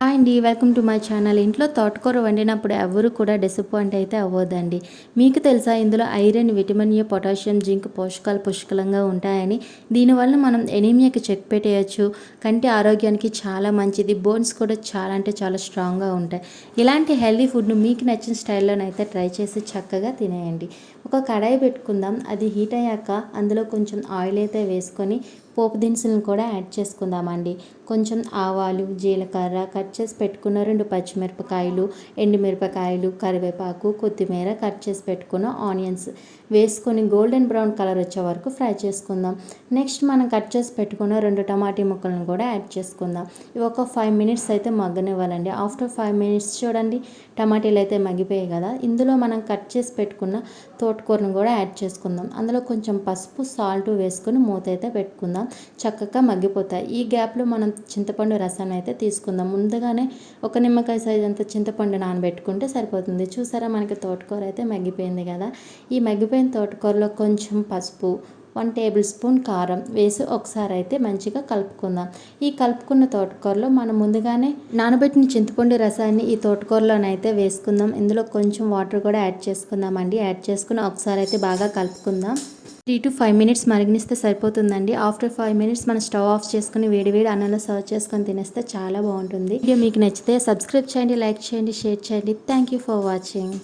Hi అండి, welcome to my channel. ఇంట్లో తోటకూర వండినప్పుడు ఎవరు కూడా డిసప్పాయింట్ అయితే అవ్వదండి. మీకు తెలుసా ఇందులో iron, vitamin A, potassium, zinc పోషకాలు పుష్కలంగా ఉంటాయని. దీనివల్ల మనం ఎనీమియాకి చెక్ పెట్టేయచ్చు. కంటి ఆరోగ్యానికి చాలా మంచిది. బోన్స్ కూడా చాలా అంటే చాలా స్ట్రాంగ్గా ఉంటాయి. ఇలాంటి హెల్దీ ఫుడ్ను మీకు నచ్చిన స్టైల్లోనైతే ట్రై చేసి చక్కగా తినేయండి. ఒక కడాయి పెట్టుకుందాం. అది హీట్ అయ్యాక అందులో కొంచెం ఆయిల్ అయితే వేసుకొని పోపు దినుసులను కూడా యాడ్ చేసుకుందామండి. కొంచెం ఆవాలు, జీలకర్ర, కట్ చేసి పెట్టుకున్న 2 పచ్చిమిరపకాయలు, ఎండుమిరపకాయలు, కరివేపాకు, కొత్తిమీర, కట్ చేసి పెట్టుకున్న ఆనియన్స్ వేసుకొని గోల్డెన్ బ్రౌన్ కలర్ వచ్చే వరకు ఫ్రై చేసుకుందాం. నెక్స్ట్ మనం కట్ చేసి పెట్టుకున్న 2 టమాటీ ముక్కలను కూడా యాడ్ చేసుకుందాం. ఇవి ఒక 5 మినిట్స్ అయితే మగ్గనివ్వాలండి. ఆఫ్టర్ 5 మినిట్స్ చూడండి, టమాటీలు అయితే మగ్గిపోయాయి కదా. ఇందులో మనం కట్ చేసి పెట్టుకున్న తోటకూరను కూడా యాడ్ చేసుకుందాం. అందులో కొంచెం పసుపు, సాల్ట్ వేసుకొని మూత అయితే పెట్టుకుందాం. చక్కగా మగ్గిపోతాయి. ఈ గ్యాప్లో మనం చింతపండు రసాన్ని అయితే తీసుకుందాం. ముందుగానే ఒక నిమ్మకాయ సైజ్ అంత చింతపండు నానబెట్టుకుంటే సరిపోతుంది. చూసారా, మనకి తోటకూర అయితే మగ్గిపోయింది కదా. ఈ మగ్గిపోయిన తోటకూరలో కొంచెం పసుపు, 1 టేబుల్ స్పూన్ కారం వేసి ఒకసారి అయితే మంచిగా కలుపుకుందాం. ఈ కలుపుకున్న తోటకూరలో మనం ముందుగానే నానబెట్టిన చింతపండు రసాన్ని ఈ తోటకూరలోనైతే వేసుకుందాం. ఇందులో కొంచెం వాటర్ కూడా యాడ్ చేసుకుందామండి. యాడ్ చేసుకుని ఒకసారి అయితే బాగా కలుపుకుందాం. 3 to 5 మినిట్స్ మరిగినిస్తే సరిపోతుందండి. ఆఫ్టర్ 5 మినిట్స్ మనం స్టవ్ ఆఫ్ చేసుకుని వేడివేడి అన్నంలో సర్వ్ చేసుకొని తినేస్తే చాలా బాగుంటుంది. వీడియో మీకు నచ్చితే సబ్స్క్రైబ్ చేయండి, లైక్ చేయండి, షేర్ చేయండి. Thank you for watching.